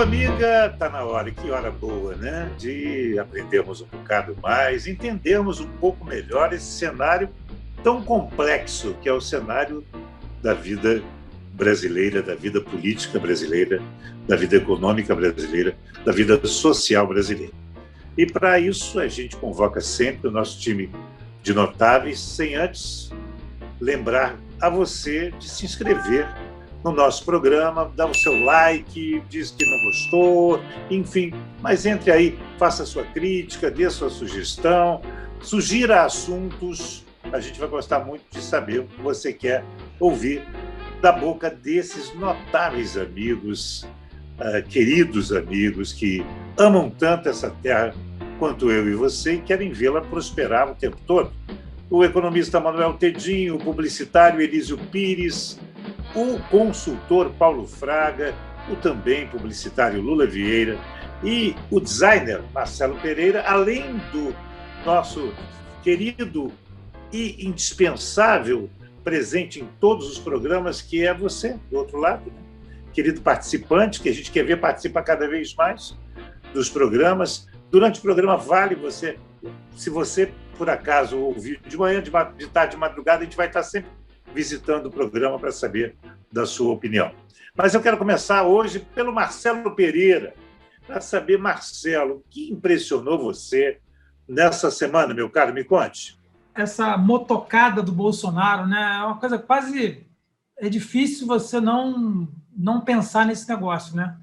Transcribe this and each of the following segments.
amiga, está na hora, que hora boa, né? De aprendermos um bocado mais, entendermos um pouco melhor esse cenário tão complexo que é o cenário da vida brasileira, da vida política brasileira, da vida econômica brasileira, da vida social brasileira. E para isso a gente convoca sempre o nosso time de notáveis, sem antes lembrar a você de se inscrever no nosso programa, dá o seu like, diz que não gostou, enfim, mas entre aí, faça a sua crítica, dê a sua sugestão, sugira assuntos, a gente vai gostar muito de saber o que você quer ouvir da boca desses notáveis amigos, queridos amigos que amam tanto essa terra quanto eu e você e querem vê-la prosperar o tempo todo. O economista Manuel Tedinho, o publicitário Elísio Pires, o consultor Paulo Fraga, o também publicitário Lula Vieira e o designer Marcelo Pereira, além do nosso querido e indispensável presente em todos os programas, que é você, do outro lado, né? Querido participante, que a gente quer ver participar cada vez mais dos programas. Durante o programa vale você, se você, por acaso, ouvir de manhã, de tarde, de madrugada, a gente vai estar sempre visitando o programa para saber da sua opinião. Mas eu quero começar hoje pelo Marcelo Pereira, para saber, Marcelo, o que impressionou você nessa semana, meu caro? Me conte. Essa motocada do Bolsonaro, né? É uma coisa quase... É difícil você não pensar nesse negócio, né?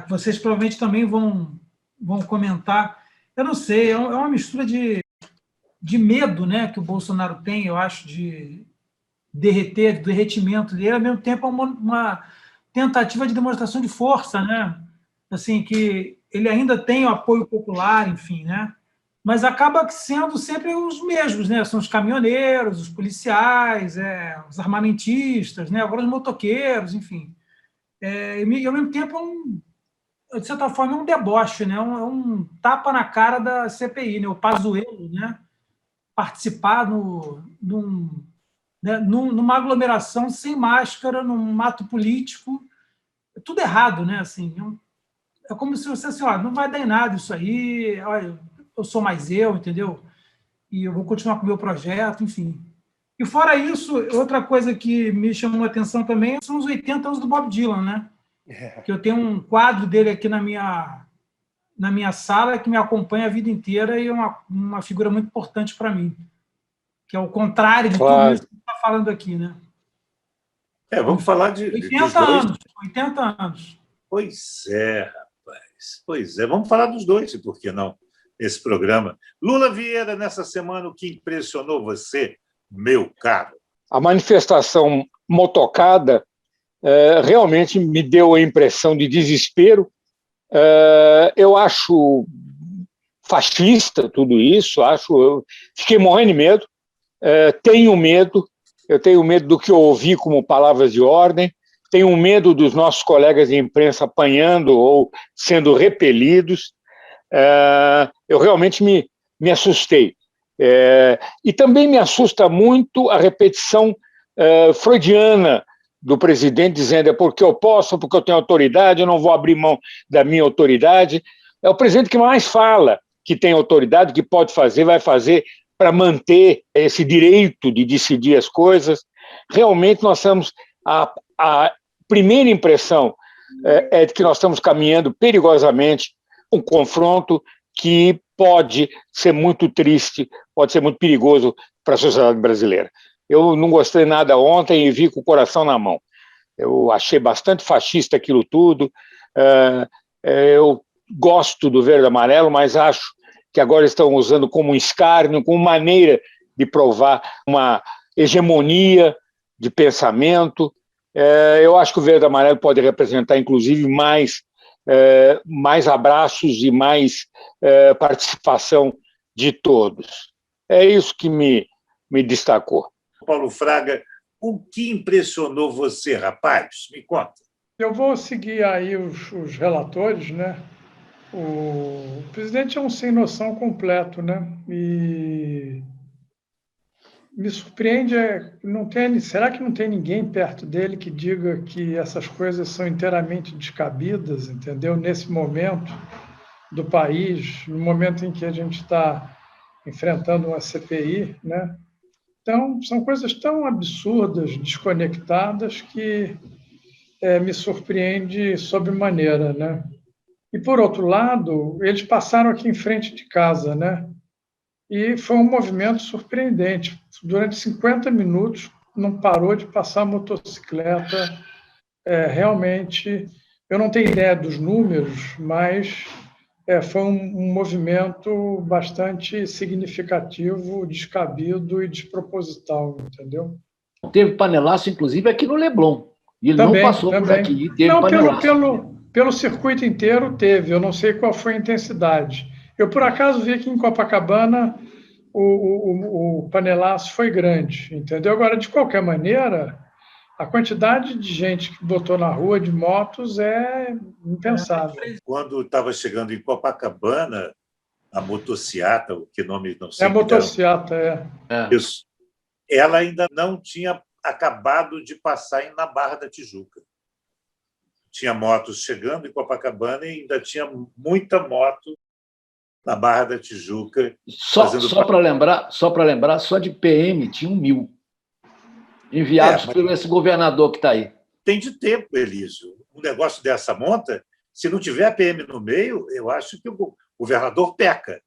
Vocês provavelmente também vão comentar. Eu não sei, é uma mistura de medo, né, que o Bolsonaro tem, eu acho, de derretimento dele, ao mesmo tempo é uma tentativa de demonstração de força, né? Assim, que ele ainda tem o apoio popular, enfim, né? Mas acaba sendo sempre os mesmos, né? São os caminhoneiros, os policiais, os armamentistas, né? Agora os motoqueiros, enfim. E ao mesmo tempo, de certa forma, é um deboche, né? É um tapa na cara da CPI, né? O Pazuello, né? Participar numa aglomeração sem máscara, num ato político, é tudo errado, né? Assim, é como se você assim, não vai dar em nada isso aí, olha, eu sou mais eu, entendeu? E eu vou continuar com o meu projeto, enfim. E fora isso, outra coisa que me chamou a atenção também são os 80 anos do Bob Dylan, né? Que eu tenho um quadro dele aqui na minha sala que me acompanha a vida inteira e é uma figura muito importante para mim, que é o contrário de tudo isso que a gente está falando aqui, né? Vamos falar de 80 anos, 80 anos. Pois é, rapaz. Pois é, vamos falar dos dois, por que não, esse programa. Lula Vieira, nessa semana, o que impressionou você, meu caro? A manifestação motocada realmente me deu a impressão de desespero. Eu acho fascista tudo isso, eu fiquei morrendo de medo, eu tenho medo do que eu ouvi como palavras de ordem, tenho medo dos nossos colegas de imprensa apanhando ou sendo repelidos. Eu realmente me assustei. E também me assusta muito a repetição freudiana do presidente dizendo porque eu posso, porque eu tenho autoridade, eu não vou abrir mão da minha autoridade. É o presidente que mais fala que tem autoridade, que pode fazer, vai fazer para manter esse direito de decidir as coisas. Realmente nós estamos... A primeira impressão é de que nós estamos caminhando perigosamente um confronto que pode ser muito triste, pode ser muito perigoso para a sociedade brasileira. Eu não gostei nada ontem e vi com o coração na mão. Eu achei bastante fascista aquilo tudo. Eu gosto do verde e amarelo, mas acho que agora estão usando como um escárnio, como maneira de provar uma hegemonia de pensamento. Eu acho que o verde e amarelo pode representar, inclusive, mais abraços e mais participação de todos. É isso que me destacou. Paulo Fraga, o que impressionou você, rapaz? Me conta. Eu vou seguir aí os relatores, né? O presidente é um sem noção completo, né? E me surpreende será que não tem ninguém perto dele que diga que essas coisas são inteiramente descabidas, entendeu? Nesse momento do país, no momento em que a gente está enfrentando uma CPI, né? Então, são coisas tão absurdas, desconectadas, que me surpreende sobremaneira, né? E, por outro lado, eles passaram aqui em frente de casa, né? E foi um movimento surpreendente. Durante 50 minutos, não parou de passar motocicleta. Realmente, eu não tenho ideia dos números, mas foi um movimento bastante significativo, descabido e desproposital, entendeu? Teve panelaço, inclusive, aqui no Leblon. E ele Também, não passou por também. aqui. Teve Não, panelaço. pelo circuito inteiro teve. Eu não sei qual foi a intensidade. Eu, por acaso, vi que em Copacabana o panelaço foi grande, entendeu? Agora, de qualquer maneira, a quantidade de gente que botou na rua de motos é impensável. Quando estava chegando em Copacabana, a motociata, o que nome não sei. A motociata, Isso. Ela ainda não tinha acabado de passar na Barra da Tijuca. Tinha motos chegando em Copacabana e ainda tinha muita moto na Barra da Tijuca. Só para lembrar, só de PM tinha 1.000 enviados por esse governador que está aí. Tem de tempo, Elísio. Um negócio dessa monta, se não tiver a PM no meio, eu acho que o governador peca,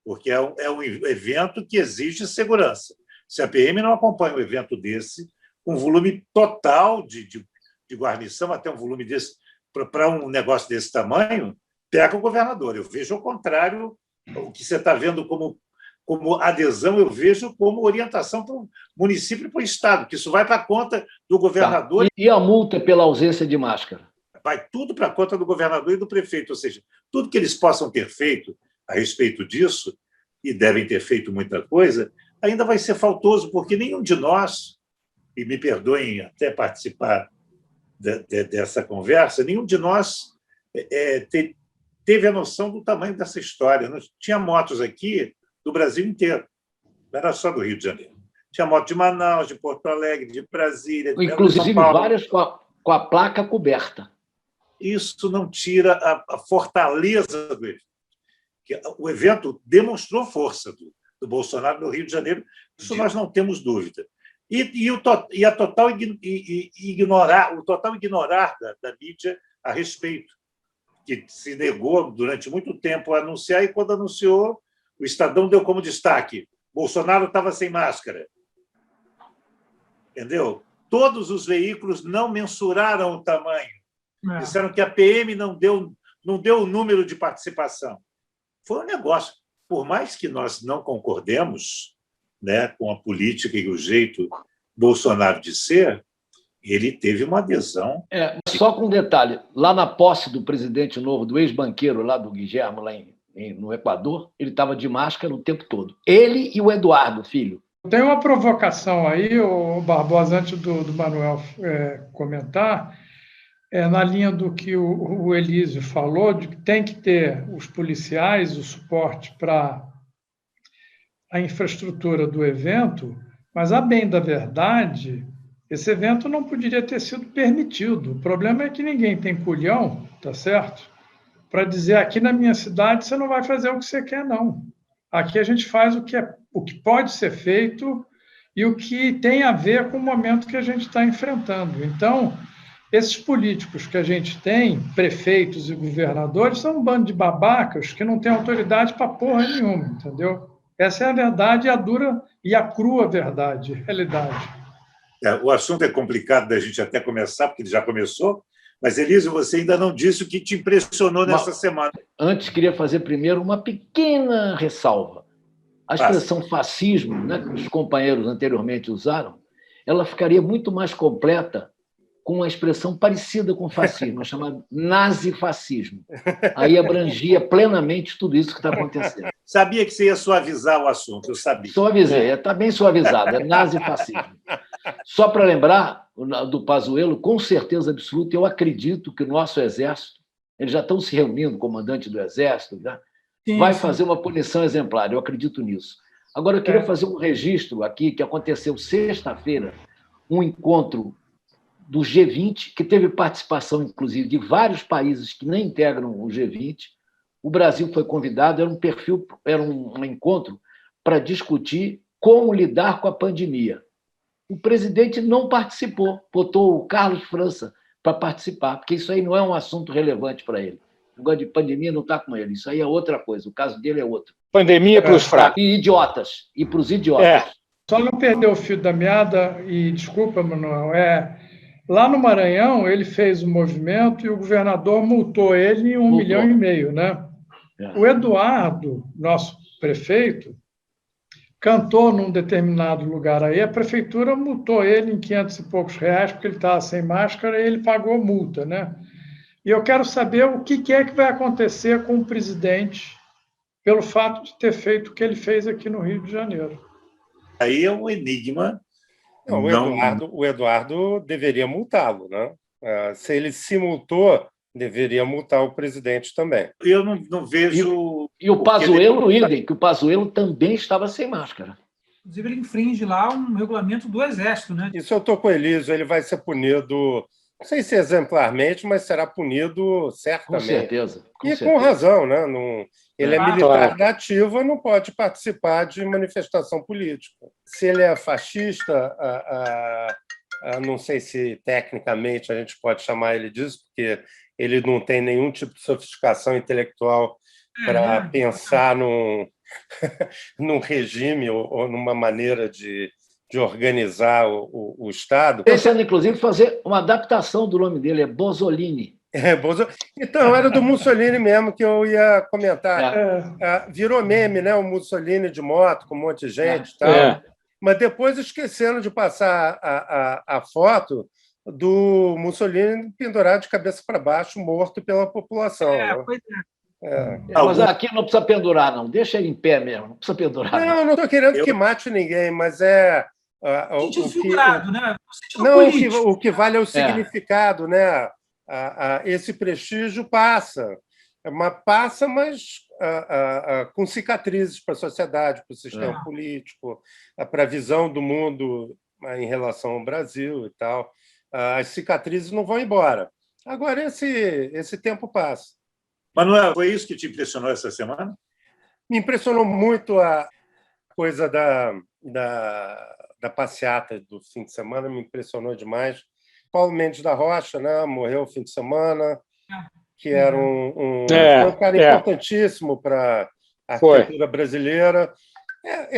porque é um evento que exige segurança. Se a PM não acompanha um evento desse, com volume total de guarnição, até um volume desse, para um negócio desse tamanho, pega o governador. Eu vejo ao contrário, o que você está vendo como adesão, eu vejo como orientação para o município e para o Estado, que isso vai para a conta do governador. Tá. E a multa pela ausência de máscara? Vai tudo para a conta do governador e do prefeito, ou seja, tudo que eles possam ter feito a respeito disso, e devem ter feito muita coisa, ainda vai ser faltoso, porque nenhum de nós, e me perdoem até participar dessa conversa, nenhum de nós teve a noção do tamanho dessa história. Tinha motos aqui do Brasil inteiro, não era só do Rio de Janeiro. Tinha moto de Manaus, de Porto Alegre, de Brasília, de inclusive São Paulo. Várias com a placa coberta. Isso não tira a fortaleza do evento. O evento demonstrou força do Bolsonaro no Rio de Janeiro, isso nós não temos dúvida. O total ignorar da mídia a respeito, que se negou durante muito tempo a anunciar, e quando anunciou, o Estadão deu como destaque: Bolsonaro estava sem máscara. Entendeu? Todos os veículos não mensuraram o tamanho. Disseram que a PM não deu o número de participação. Foi um negócio. Por mais que nós não concordemos, né, com a política e o jeito Bolsonaro de ser, ele teve uma adesão. Só com um detalhe: lá na posse do presidente novo, do ex-banqueiro lá do Guilherme, lá no Equador, ele estava de máscara o tempo todo. Ele e o Eduardo, filho. Tem uma provocação aí, o Barbosa, antes do Manuel comentar, na linha do que o Elísio falou, de que tem que ter os policiais, o suporte para a infraestrutura do evento, mas, a bem da verdade, esse evento não poderia ter sido permitido. O problema é que ninguém tem culhão, tá certo? Para dizer: aqui na minha cidade você não vai fazer o que você quer, não. Aqui a gente faz o que pode ser feito e o que tem a ver com o momento que a gente está enfrentando. Então, esses políticos que a gente tem, prefeitos e governadores, são um bando de babacas que não tem autoridade para porra nenhuma, entendeu? Essa é a verdade, a dura e a crua verdade, a realidade. O assunto é complicado da gente até começar, porque ele já começou, mas, Elísio, você ainda não disse o que te impressionou nessa semana. Antes, queria fazer primeiro uma pequena ressalva. A expressão fascismo, né, que os companheiros anteriormente usaram, ela ficaria muito mais completa com uma expressão parecida com fascismo, chamada nazifascismo. Aí abrangia plenamente tudo isso que está acontecendo. Sabia que você ia suavizar o assunto, eu sabia. Suavizei, está bem suavizado, é nazifascismo. Só para lembrar do Pazuello, com certeza absoluta, eu acredito que o nosso Exército, eles já estão se reunindo, o comandante do Exército, né? Vai fazer uma punição exemplar, eu acredito nisso. Agora, eu queria fazer um registro aqui, que aconteceu sexta-feira, um encontro do G20, que teve participação, inclusive, de vários países que nem integram o G20. O Brasil foi convidado, era um encontro para discutir como lidar com a pandemia. O presidente não participou, botou o Carlos França para participar, porque isso aí não é um assunto relevante para ele. O negócio de pandemia não está com ele, isso aí é outra coisa, o caso dele é outro. Pandemia para os fracos. E idiotas, e para os idiotas. Só não perder o fio da meada, e desculpa, Manuel, lá no Maranhão ele fez o movimento e o governador multou ele em 1,5 milhão, né? O Eduardo, nosso prefeito, cantou num determinado lugar aí, a prefeitura multou ele em 500 e poucos reais, porque ele estava sem máscara, e ele pagou multa, né? E eu quero saber o que é que vai acontecer com o presidente pelo fato de ter feito o que ele fez aqui no Rio de Janeiro. Aí é um enigma. Não, o Eduardo deveria multá-lo, né? Se ele se multou, deveria multar o presidente também. Eu não vejo... E o Pazuello, idem, que o Pazuello também estava sem máscara. Inclusive, ele infringe lá um regulamento do Exército, né? Isso eu estou com o Elísio, ele vai ser punido, não sei se exemplarmente, mas será punido certamente. Com certeza. Com razão, né? Ele é militar da ativa, não pode participar de manifestação política. Se ele é fascista, não sei se tecnicamente a gente pode chamar ele disso, porque ele não tem nenhum tipo de sofisticação intelectual para pensar num regime ou numa maneira de organizar o Estado. Pensando, inclusive, fazer uma adaptação do nome dele, é Bosolini. Então, era do Mussolini mesmo que eu ia comentar. Virou meme, né? O Mussolini de moto, com um monte de gente e tal. Mas depois esqueceram de passar a foto do Mussolini pendurado de cabeça para baixo, morto pela população. Pois Mas aqui não precisa pendurar, não. Deixa ele em pé mesmo, não precisa pendurar. Não estou querendo que mate ninguém, mas figurado, né? O que vale é o significado, né? Esse prestígio passa, mas com cicatrizes para a sociedade, para o sistema político, para a visão do mundo em relação ao Brasil e tal. As cicatrizes não vão embora. Agora, esse tempo passa. Manuel, foi isso que te impressionou essa semana? Me impressionou muito a coisa da passeata do fim de semana, me impressionou demais. Paulo Mendes da Rocha, né, morreu no fim de semana, que era um cara importantíssimo para a arquitetura brasileira.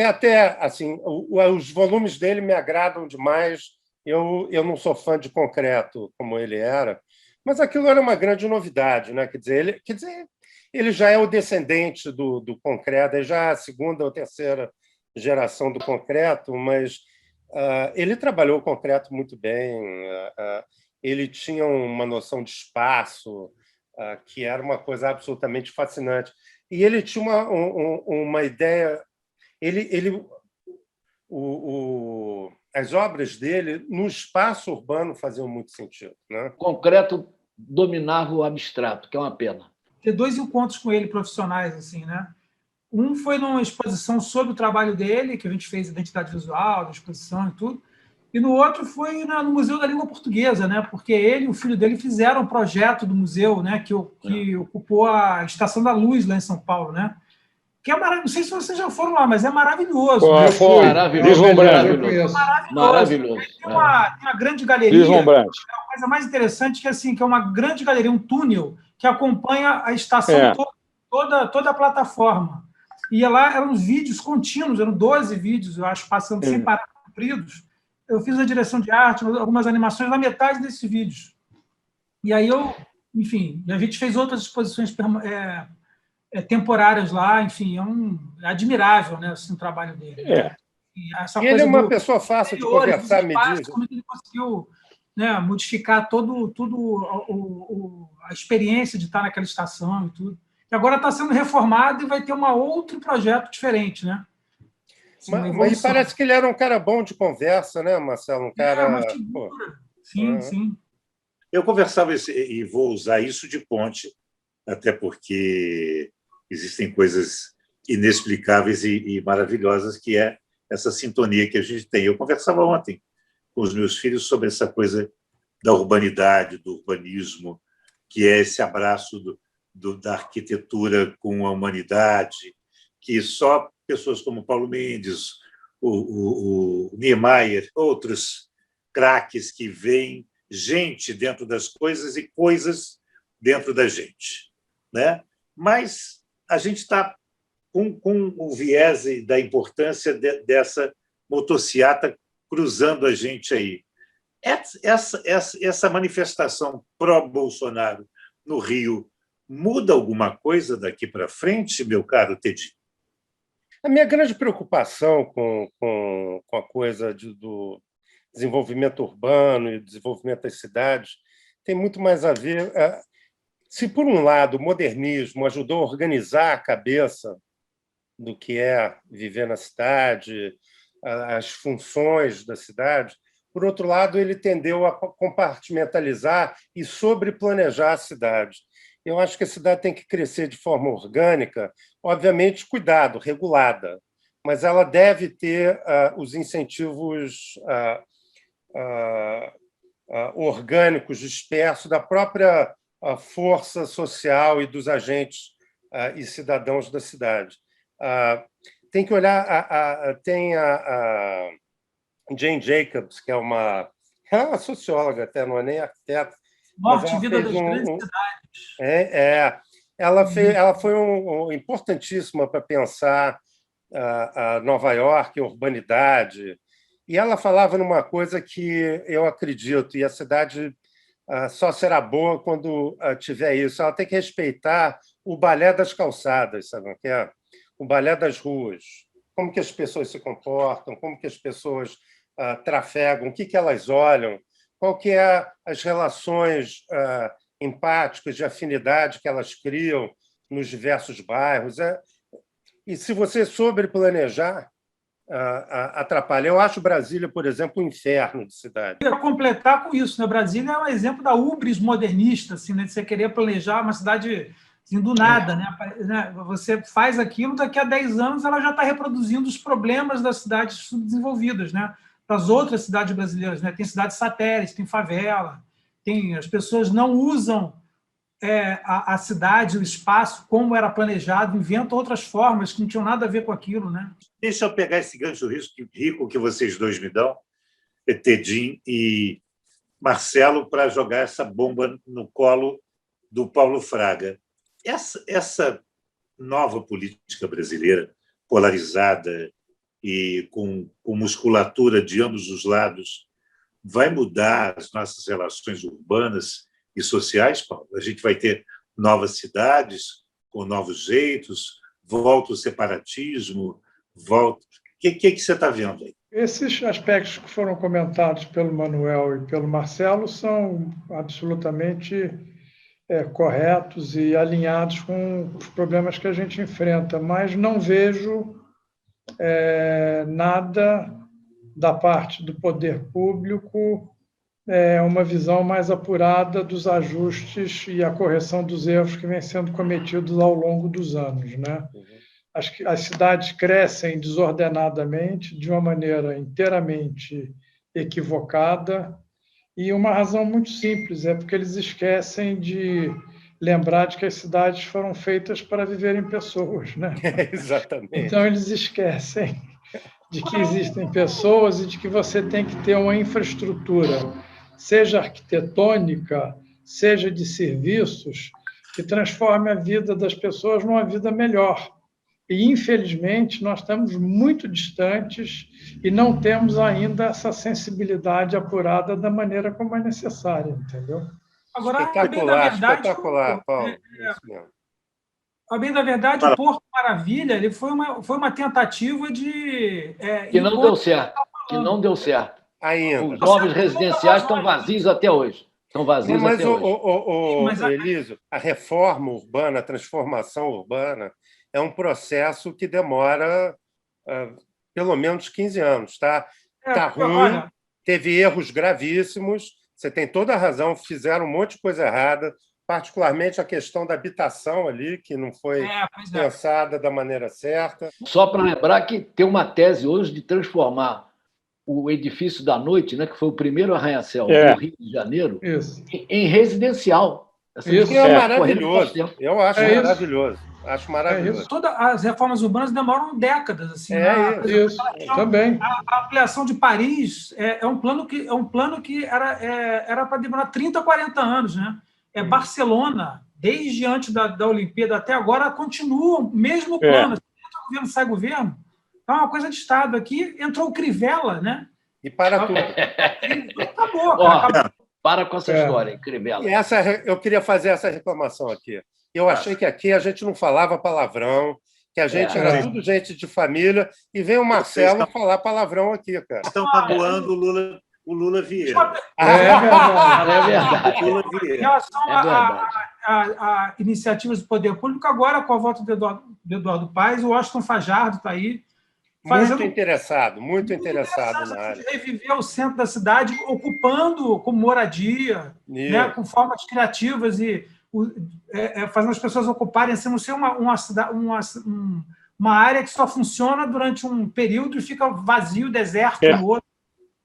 Até assim, os volumes dele me agradam demais. Eu não sou fã de concreto como ele era, mas aquilo era uma grande novidade, né? Quer dizer, ele já é o descendente do concreto, já é a segunda ou terceira geração do concreto, mas ele trabalhou o concreto muito bem. Ele tinha uma noção de espaço que era uma coisa absolutamente fascinante. E ele tinha uma ideia. As obras dele no espaço urbano faziam muito sentido, né? O concreto dominava o abstrato, que é uma pena. Ter 2 encontros com ele profissionais, assim, né? Um foi numa exposição sobre o trabalho dele, que a gente fez identidade visual, da exposição e tudo, e no outro foi no Museu da Língua Portuguesa, né? Porque ele e o filho dele fizeram um projeto do museu, né? Que ocupou a Estação da Luz lá em São Paulo, né? Que é maravilhoso. Não sei se vocês já foram lá, mas é maravilhoso. Maravilhoso. Tem uma grande galeria. É uma coisa mais interessante que é uma grande galeria, um túnel que acompanha a estação toda a plataforma. E lá eram vídeos contínuos, eram 12 vídeos, eu acho, passando sem parar, compridos. Eu fiz a direção de arte, algumas animações na metade desses vídeos. E aí enfim, a gente fez outras exposições temporárias lá, enfim, é admirável, né, assim, o trabalho dele. E ele é uma pessoa fácil de conversar, me diz. Como ele conseguiu, né, modificar tudo a experiência de estar naquela estação e tudo. E agora está sendo reformado e vai ter outro projeto diferente, né? Mas parece que ele era um cara bom de conversa, né, Marcelo? Um cara... uma figura. Sim. Eu conversava, e vou usar isso de ponte, até porque existem coisas inexplicáveis e maravilhosas, que é essa sintonia que a gente tem. Eu conversava ontem com os meus filhos sobre essa coisa da urbanidade, do urbanismo, que é esse abraço da arquitetura com a humanidade, que só pessoas como Paulo Mendes, o Niemeyer, outros craques que veem gente dentro das coisas e coisas dentro da gente, né? Mas a gente está com o viés da importância dessa motociata cruzando a gente aí. Essa manifestação pró-Bolsonaro no Rio muda alguma coisa daqui para frente, meu caro Teddy? A minha grande preocupação com a coisa do desenvolvimento urbano e desenvolvimento das cidades tem muito mais a ver... Se, por um lado, o modernismo ajudou a organizar a cabeça do que é viver na cidade, as funções da cidade, por outro lado, ele tendeu a compartimentalizar e sobreplanejar a cidade. Eu acho que a cidade tem que crescer de forma orgânica, obviamente, cuidado, regulada, mas ela deve ter os incentivos orgânicos dispersos da própria força social e dos agentes e cidadãos da cidade. Tem que olhar... Tem a Jane Jacobs, que é uma socióloga, até não é nem arquiteta. Morte e Vida das Grandes Cidades. Ela foi importantíssima para pensar a Nova York, a urbanidade. E ela falava numa coisa que eu acredito, e a cidade só será boa quando tiver isso. Ela tem que respeitar o balé das calçadas, sabe o que é? O balé das ruas. Como que as pessoas se comportam, como que as pessoas trafegam, o que elas olham, qual que é as relações empáticas, de afinidade que elas criam nos diversos bairros. E se você sobreplanejar, atrapalha. Eu acho Brasília, por exemplo, um inferno de cidade. Para completar com isso, né? Brasília é um exemplo da ubris modernista, assim, né? De você querer planejar uma cidade assim, do nada. Né? Você faz aquilo, daqui a 10 anos ela já está reproduzindo os problemas das cidades subdesenvolvidas, né? Para as outras cidades brasileiras. Né? Tem cidades satélites, tem favela, as pessoas não usam a cidade, o espaço, como era planejado, inventam outras formas que não tinham nada a ver com aquilo. Né? Deixa eu pegar esse gancho rico que vocês dois me dão, Tedim e Marcelo, para jogar essa bomba no colo do Paulo Fraga. Essa nova política brasileira, polarizada e com musculatura de ambos os lados, vai mudar as nossas relações urbanas e sociais, Paulo? A gente vai ter novas cidades com novos jeitos, volta o separatismo, volta... O que você está vendo aí? Esses aspectos que foram comentados pelo Manuel e pelo Marcelo são absolutamente corretos e alinhados com os problemas que a gente enfrenta, mas não vejo nada da parte do poder público, uma visão mais apurada dos ajustes e a correção dos erros que vêm sendo cometidos ao longo dos anos. Né? As cidades crescem desordenadamente, de uma maneira inteiramente equivocada, e uma razão muito simples, é porque eles esquecem de lembrar de que as cidades foram feitas para viverem pessoas. Né? Exatamente. Então, eles esquecem de que existem pessoas e de que você tem que ter uma infraestrutura, seja arquitetônica, seja de serviços, que transforme a vida das pessoas numa vida melhor. E, infelizmente, nós estamos muito distantes e não temos ainda essa sensibilidade apurada da maneira como é necessária, entendeu? Agora, espetacular, Paulo. A bem da verdade, o Porto Maravilha ele foi uma tentativa de... que não deu certo. Que não deu certo. Ainda. Os novos residenciais estão vazios até hoje. Estão vazios até hoje. Elísio, a reforma urbana, a transformação urbana, é um processo que demora pelo menos 15 anos. Está ruim, teve erros gravíssimos, você tem toda a razão, fizeram um monte de coisa errada, particularmente a questão da habitação ali, que não foi pensada da maneira certa. Só para lembrar que tem uma tese hoje de transformar o edifício da noite, né, que foi o primeiro arranha-céu do Rio de Janeiro, em residencial. Isso é maravilhoso. Eu acho maravilhoso. Acho maravilhoso. Todas as reformas urbanas demoram décadas. Assim, isso. Também. A ampliação de Paris é um plano que era para demorar 30, 40 anos. Né? Barcelona, desde antes da Olimpíada até agora, continua o mesmo plano. Entra governo, sai governo. É uma coisa de Estado. Aqui entrou o Crivella, né? E para tudo. Acabou, acabou. Para com essa história, Crivella. E eu queria fazer essa reclamação aqui. Eu achei que aqui a gente não falava palavrão, que a gente era tudo gente de família, e vem o Marcelo falar palavrão aqui, cara. Estão magoando o Lula Vieira. É verdade. Lula Vieira. Em relação a iniciativas do poder público, agora, com a volta do Eduardo Paes, o Washington Fajardo está aí. Muito interessado na área. Reviver o centro da cidade, ocupando com moradia, né, com formas criativas e fazendo as pessoas ocuparem, assim, não ser uma área que só funciona durante um período e fica vazio, deserto no outro.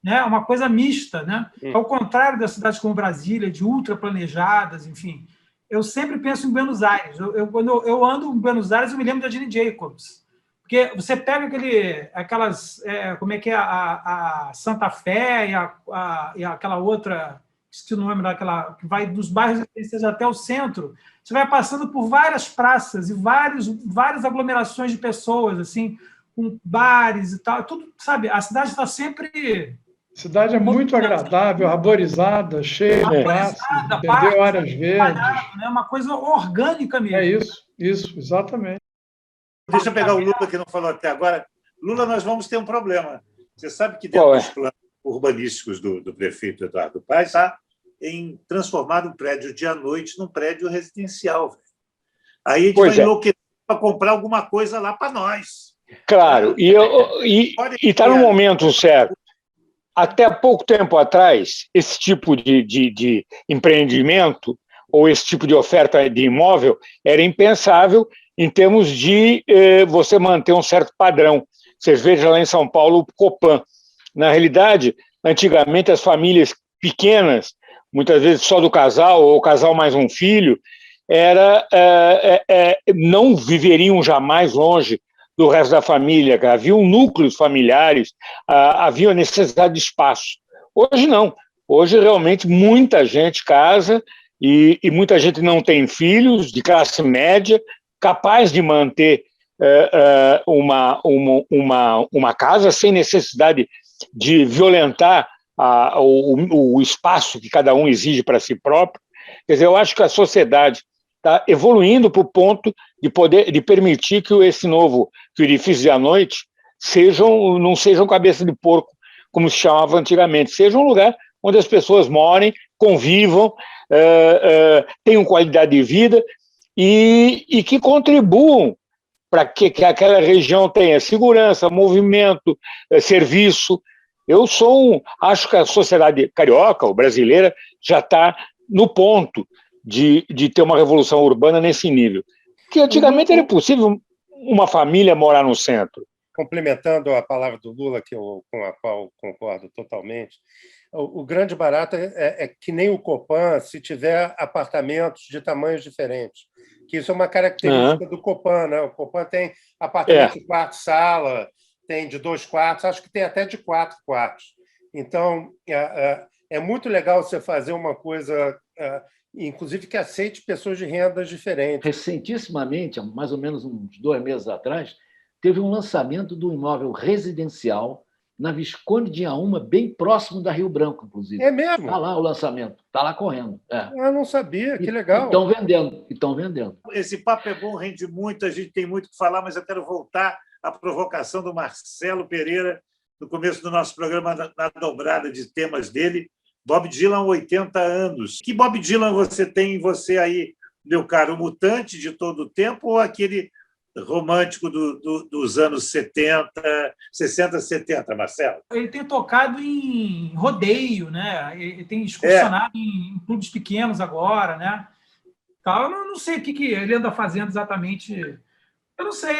Né? Uma coisa mista. Né? Ao contrário das cidades como Brasília, de ultra planejadas, enfim. Eu sempre penso em Buenos Aires. Quando eu ando em Buenos Aires, eu me lembro da Jane Jacobs. Porque você pega aquelas... como é que é? A Santa Fé e aquela outra... Esqueci o nome daquela... Que vai dos bairros até o centro. Você vai passando por várias praças e várias aglomerações de pessoas, assim, com bares e tal. Tudo, sabe? A cidade está sempre... A cidade é muito agradável, arborizada, cheia de praça, entendeu? Áreas verdes. É uma coisa orgânica mesmo. É isso, exatamente. Deixa eu pegar o Lula, que não falou até agora. Lula, nós vamos ter um problema. Você sabe que dentro dos planos urbanísticos do prefeito Eduardo Paes está em transformar um prédio de à noite num prédio residencial. Véio. Aí a gente vai enlouquecer para comprar alguma coisa lá para nós. Claro, e está no momento certo. Até pouco tempo atrás, esse tipo de empreendimento ou esse tipo de oferta de imóvel era impensável em termos de você manter um certo padrão. Vocês vejam lá em São Paulo o Copan. Na realidade, antigamente as famílias pequenas, muitas vezes só do casal ou casal mais um filho, não viveriam jamais longe do resto da família. Havia núcleos familiares, havia necessidade de espaço. Hoje não. Hoje realmente muita gente casa e muita gente não tem filhos, de classe média, capaz de manter uma casa sem necessidade de violentar o espaço que cada um exige para si próprio. Quer dizer, eu acho que a sociedade está evoluindo para o ponto de permitir que que o edifício à noite não sejam cabeça de porco, como se chamava antigamente, seja um lugar onde as pessoas morem, convivam, tenham qualidade de vida e que contribuam para que aquela região tenha segurança, movimento, serviço. Acho que a sociedade carioca ou brasileira já está no ponto de ter uma revolução urbana nesse nível. Que antigamente era impossível uma família morar no centro. Complementando a palavra do Lula, com a qual concordo totalmente, o grande barato é que nem o Copan, se tiver apartamentos de tamanhos diferentes. Que isso é uma característica do Copan, né? O Copan tem apartamento de 4 salas, tem de 2 quartos, acho que tem até de 4 quartos. Então, é muito legal você fazer uma coisa, inclusive, que aceite pessoas de rendas diferentes. Recentissimamente, mais ou menos uns 2 meses atrás, teve um lançamento do imóvel residencial na Visconde de Inhaúma, bem próximo da Rio Branco, inclusive. É mesmo? Está lá o lançamento, está lá correndo. Eu não sabia, que legal. Estão vendendo. Esse papo é bom, rende muito, a gente tem muito o que falar, mas eu quero voltar à provocação do Marcelo Pereira, no começo do nosso programa, na dobrada de temas dele. Bob Dylan, 80 anos. Que Bob Dylan você tem em você aí, meu caro? O mutante de todo o tempo ou aquele romântico dos anos 60, 70, Marcelo? Ele tem tocado em rodeio, né? Ele tem excursionado em clubes pequenos agora, né? tal. Eu não sei o que ele anda fazendo exatamente. Eu não sei,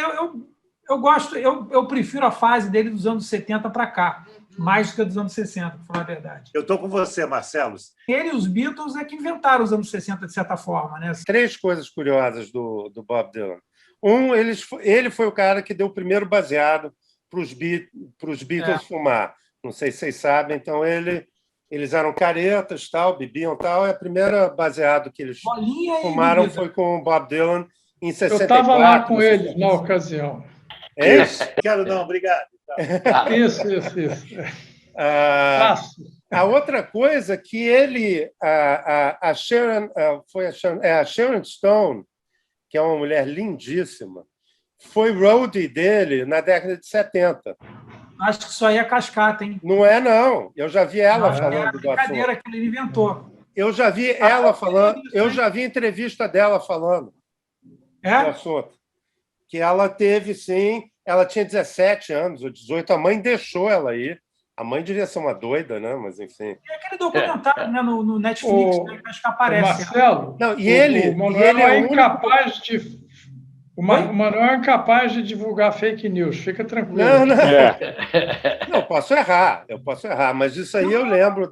eu gosto, eu prefiro a fase dele dos anos 70 para cá, mais do que a dos anos 60, para falar a verdade. Eu estou com você, Marcelo. Ele e os Beatles é que inventaram os anos 60, de certa forma, né? 3 coisas curiosas do Bob Dylan. Ele foi o cara que deu o primeiro baseado para os Beatles fumar. Não sei se vocês sabem, então eles eram caretas, tal, bebiam tal, e a primeira baseado que eles fumaram foi com o Bob Dylan em 64. Eu estava lá com eles na ocasião. É isso? Quero não, obrigado. Isso. A outra coisa que ele, a Sharon Stone, que é uma mulher lindíssima, foi roadie dele na década de 70. Acho que isso aí é cascata, hein? Não é, não. Eu já vi ela falando do assunto. É a brincadeira que ele inventou. Eu já vi ela falando, eu já vi entrevista dela falando do assunto. Que ela teve, sim, ela tinha 17 anos ou 18, a mãe deixou ela ir. A mãe devia ser uma doida, né? Mas, enfim. Tem aquele documentário né, no Netflix, né, que acho que aparece. Marcelo, não, o Manuel é incapaz de... O Manuel é incapaz de divulgar fake news, fica tranquilo. Não. Não, eu posso errar, mas isso aí eu lembro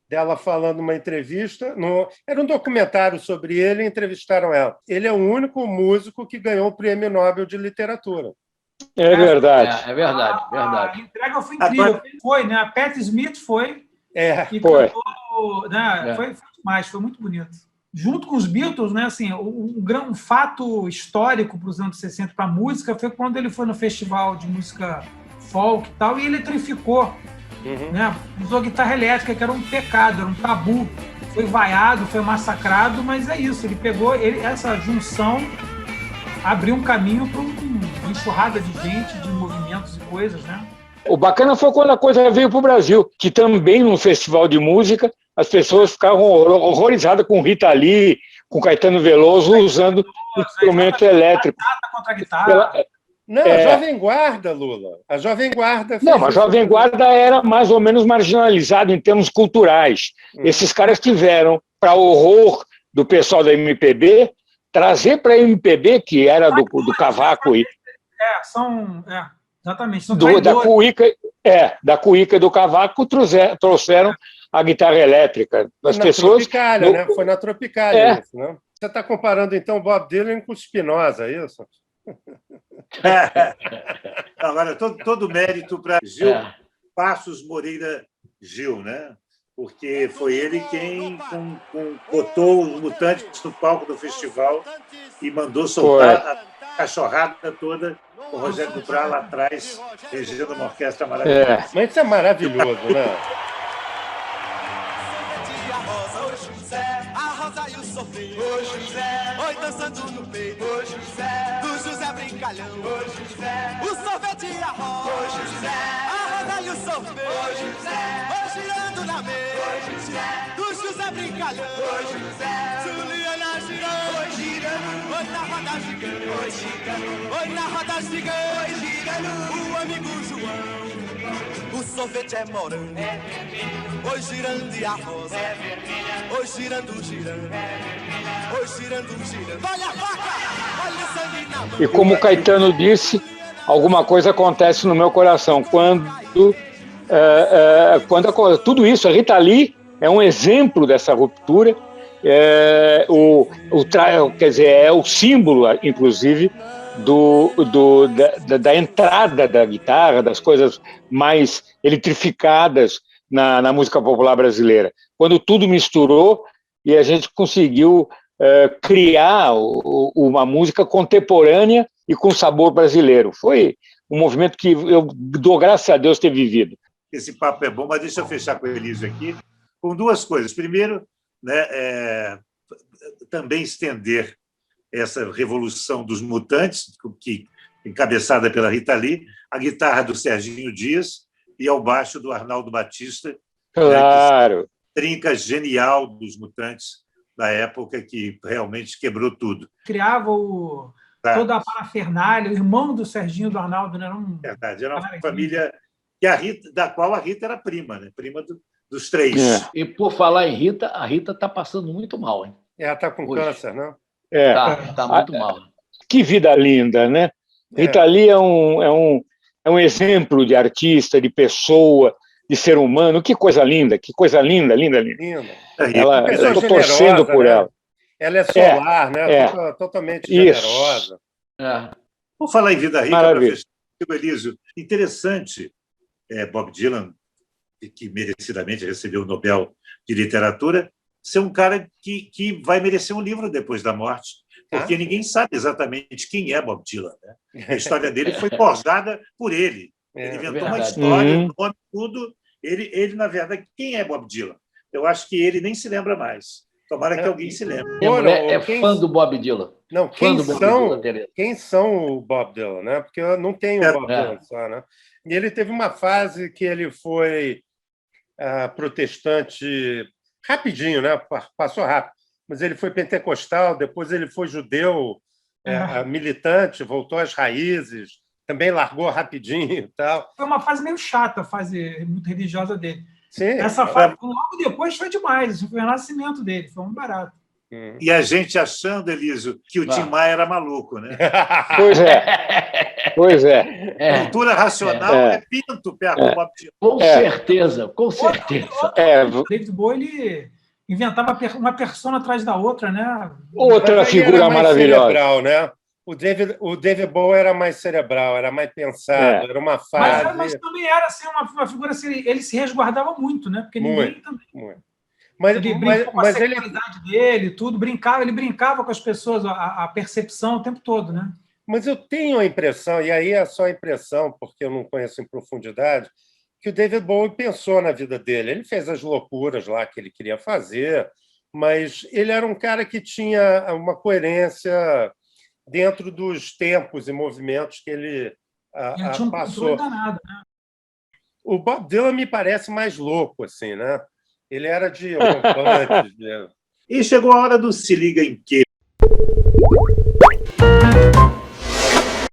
dela falando numa entrevista. Era um documentário sobre ele e entrevistaram ela. Ele é o único músico que ganhou o Prêmio Nobel de Literatura. É verdade. É verdade. A entrega foi incrível. Foi, né? A Patti Smith foi. E foi. Cantou, né? Foi demais, foi muito bonito. Junto com os Beatles, né, assim, um fato histórico para os anos 60 para a música foi quando ele foi no festival de música folk e tal, e eletrificou. Né? Usou guitarra elétrica, que era um pecado, era um tabu. Foi vaiado, foi massacrado, mas é isso. Ele pegou essa junção, abriu um caminho para uma enxurrada de gente, de movimentos e coisas, né? O bacana foi quando a coisa veio para o Brasil, que também no festival de música as pessoas ficavam horrorizadas com Rita Lee, com Caetano Veloso usando instrumento elétrico. Contra a guitarra. Não, a Jovem Guarda, Lula. A Jovem Guarda... Não, a Jovem Guarda era mais ou menos marginalizada em termos culturais. Esses caras tiveram, para horror do pessoal da MPB, trazer para a MPB, que era do Cavaco e... Exatamente. Da Cuíca e do Cavaco trouxeram a guitarra elétrica. As pessoas... Tropicália, né? Foi na Tropicália isso, né? Você está comparando, então, o Bob Dylan com o Spinoza, é isso? Agora, todo mérito para Gil Passos Moreira Gil, né? Porque foi ele quem botou os Mutantes no palco do festival e mandou soltar a cachorrada toda com o Rogério Dubras lá atrás, regendo uma orquestra maravilhosa. Mas isso é maravilhoso, né? Ô José, oi dançando no peito. Ô José, do José Brincalhão. Ô José, o sorvete e a rosa. Ô José, a rosa e o sorvete. Ô José, oi girando na mesa. Ô José, do José Brincalhão. Ô José, Juliana girando. Oi girando, oi na roda gigante. Oi girando, oi na roda gigante. Oi girando, o amigo João. O sorvete é morango. Oi girando e a rosa. Oi girando, girando. Oi girando, girando. Olha a faca! Olha o sangue na mão. E como o Caetano disse, alguma coisa acontece no meu coração. Tudo isso, a Rita Lee é um exemplo dessa ruptura. Quer dizer, é o símbolo, inclusive, da entrada da guitarra, das coisas mais eletrificadas na música popular brasileira. Quando tudo misturou e a gente conseguiu criar uma música contemporânea e com sabor brasileiro. Foi um movimento que eu dou graças a Deus ter vivido. Esse papo é bom, mas deixa eu fechar com o Elísio aqui, com duas coisas. Primeiro, né, também estender essa revolução dos Mutantes, que encabeçada pela Rita Lee, a guitarra do Serginho Dias e ao baixo do Arnaldo Batista. Claro. Né, trinca genial dos Mutantes da época, que realmente quebrou tudo. Criava toda a parafernália, o irmão do Serginho, do Arnaldo, né? Verdade, era uma família da qual a Rita era prima, né? Prima dos três. E por falar em Rita, a Rita está passando muito mal, hein? Ela está com câncer, não? Tá muito mal. Que vida linda, né? Rita Lee é um exemplo de artista, de pessoa, de ser humano. Que coisa linda, linda. Eu estou torcendo por ela. Ela é solar, né? Totalmente generosa. Vou falar em vida rica para fechar, Elísio. Interessante, Bob Dylan, que merecidamente recebeu o Nobel de Literatura, ser um cara que vai merecer um livro depois da morte, porque ninguém sabe exatamente quem é Bob Dylan, né? A história dele foi forjada por ele. Ele inventou uma história, um nome, tudo. Ele, na verdade, quem é Bob Dylan? Eu acho que ele nem se lembra mais. Tomara que alguém se lembre. Minha mulher é fã do Bob Dylan. Não, quem são o Bob Dylan, né? Porque eu não tenho o Bob Dylan só, né? E ele teve uma fase que ele foi protestante rapidinho, né? Passou rápido. Mas ele foi pentecostal, depois ele foi judeu, militante, voltou às raízes, também largou rapidinho e tal. Foi uma fase meio chata, a fase muito religiosa dele. Sim, essa fase, logo depois, foi demais. Foi o nascimento dele, foi um barato. E a gente achando, Elísio, que o Tim Maia era maluco, né? Pois é. Cultura racional é pinto perto do Bob Dylan. Com certeza. David Bowie, ele inventava uma persona atrás da outra, né? Outra figura maravilhosa. Cerebral, né? O David Bowie era mais cerebral, era mais pensado, era uma fase... Mas também era assim, uma figura assim, ele se resguardava muito, né? Porque ninguém também... Ele brincava com a sexualidade dele, tudo, ele brincava com as pessoas, a percepção o tempo todo, né? Mas eu tenho a impressão, e aí é só impressão, porque eu não conheço em profundidade, que o David Bowie pensou na vida dele. Ele fez as loucuras lá que ele queria fazer, mas ele era um cara que tinha uma coerência dentro dos tempos e movimentos que ele passou. Danado, né? O Bob Dylan me parece mais louco, assim, né? Ele era de rompantes. E chegou a hora do Se Liga em Quê?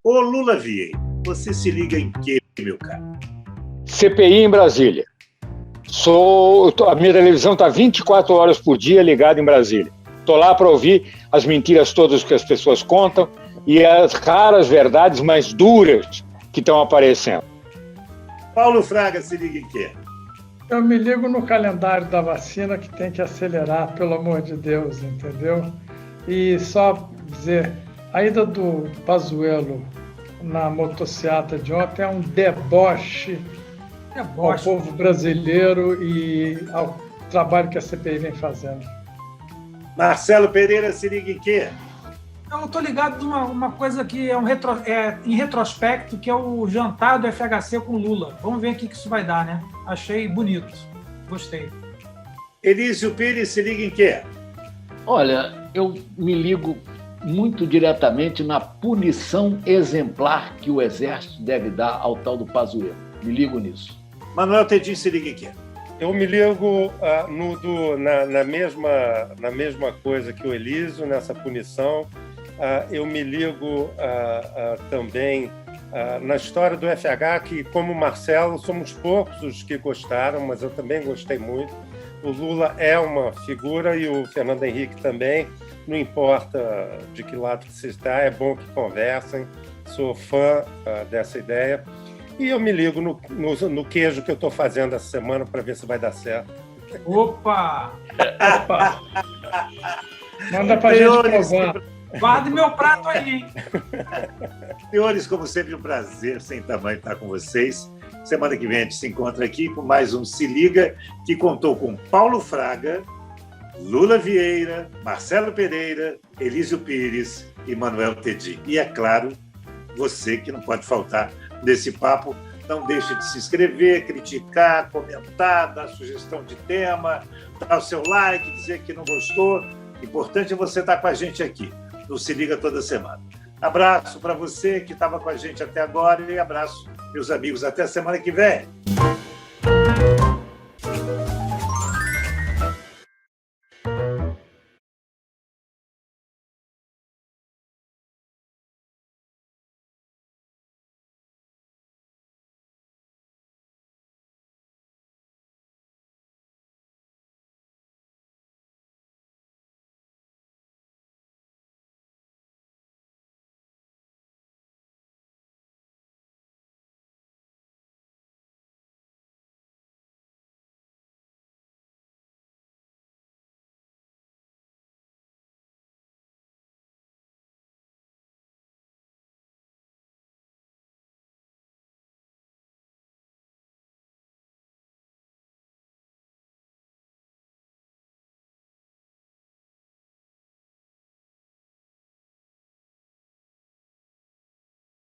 Ô Lula Vieira, você se liga em quê, meu cara? CPI em Brasília. A minha televisão está 24 horas por dia ligada em Brasília. Estou lá para ouvir as mentiras todas que as pessoas contam e as raras verdades mais duras que estão aparecendo. Paulo Fraga, se liga em quê? Eu me ligo no calendário da vacina, que tem que acelerar, pelo amor de Deus, entendeu? E só dizer, a ida do Pazuello na motociata de ontem é um deboche ao povo brasileiro e ao trabalho que a CPI vem fazendo. Marcelo Pereira, se liga em quê? Eu estou ligado numa coisa que em retrospecto, que é o jantar do FHC com Lula. Vamos ver o que isso vai dar, né? Achei bonito. Gostei. Elísio Pires, se liga em quê? Olha, eu me ligo muito diretamente na punição exemplar que o Exército deve dar ao tal do Pazuello. Me ligo nisso. Manuel Tedinho, se liga em quê? Eu me ligo na mesma coisa que o Elísio, nessa punição. Eu me ligo também na história do FH, que, como o Marcelo, somos poucos os que gostaram, mas eu também gostei muito. O Lula é uma figura e o Fernando Henrique também. Não importa de que lado você está, é bom que conversem. Sou fã dessa ideia. E eu me ligo no queijo que eu estou fazendo essa semana para ver se vai dar certo. Opa! Manda para a gente provar. Guarde meu prato aí, hein? Senhores, como sempre, um prazer sem tamanho estar com vocês. Semana que vem a gente se encontra aqui com mais um Se Liga, que contou com Paulo Fraga, Lula Vieira, Marcelo Pereira, Elísio Pires e Manuel Tedinho. E, é claro, você que não pode faltar nesse papo. Não deixe de se inscrever, criticar, comentar, dar sugestão de tema, dar o seu like, dizer que não gostou. O importante é você estar com a gente aqui no Se Liga toda semana. Abraço para você que estava com a gente até agora e abraço, meus amigos. Até a semana que vem.